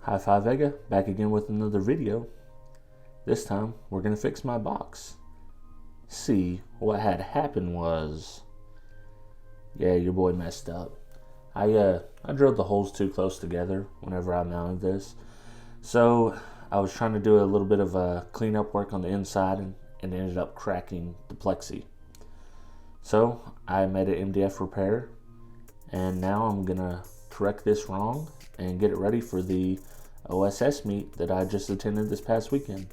Hi Fi Vega, back again with another video. This time we're gonna fix my box. See, what had happened was, yeah, your boy messed up. I drilled the holes too close together whenever I mounted this. So I was trying to do a little bit of cleanup work on the inside and ended up cracking the plexi. So I made an MDF repair, and now I'm gonna correct this wrong and get it ready for the OSS meet that I just attended this past weekend.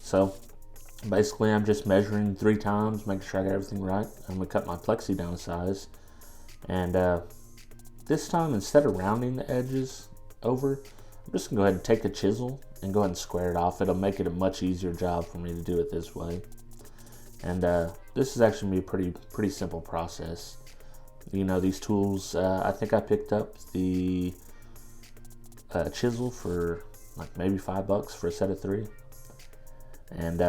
So basically I'm just measuring 3 times, making sure I got everything right. I'm gonna cut my plexi down a size, and this time instead of rounding the edges over, I'm just gonna go ahead and take a chisel and go ahead and square it off. It'll make it a much easier job for me to do it this way. And this is actually gonna be a pretty simple process. You know, these tools, I think I picked up the chisel for like maybe $5 for a set of 3. And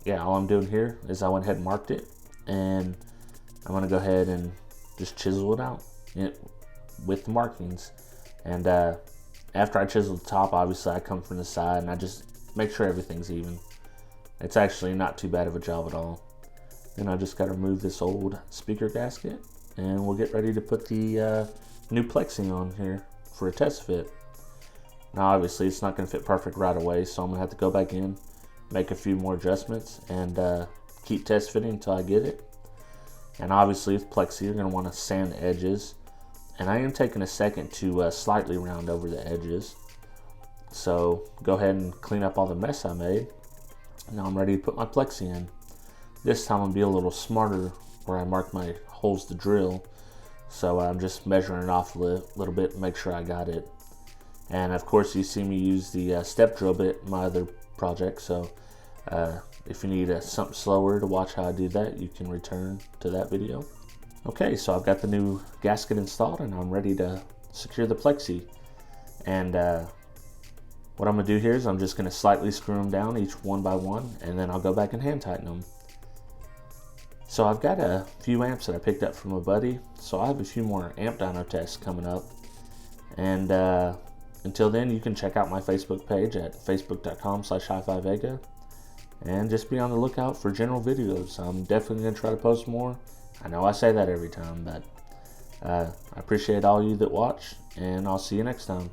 yeah, all I'm doing here is I went ahead and marked it, and I'm gonna go ahead and just chisel it out with the markings. And after I chisel the top, obviously I come from the side and I just make sure everything's even. It's actually not too bad of a job at all. Then I just gotta remove this old speaker gasket, and we'll get ready to put the new plexi on here for a test fit. Now obviously it's not going to fit perfect right away, so I'm going to have to go back in, make a few more adjustments, and keep test fitting until I get it. And obviously with plexi you're going to want to sand the edges, and I am taking a second to slightly round over the edges. So go ahead and clean up all the mess I made. Now I'm ready to put my plexi in. This time I'll be a little smarter where I mark my holes to drill, so I'm just measuring it off a little bit to make sure I got it. And of course you see me use the step drill bit in my other project, so if you need something slower to watch how I do that, you can return to that video. Okay, so I've got the new gasket installed and I'm ready to secure the plexi. And what I'm going to do here is I'm just going to slightly screw them down each one by one, and then I'll go back and hand tighten them. So I've got a few amps that I picked up from a buddy, so I have a few more amp dyno tests coming up. And until then, you can check out my Facebook page at facebook.com/HiFiVega, and just be on the lookout for general videos. I'm definitely going to try to post more. I know I say that every time, but I appreciate all you that watch, and I'll see you next time.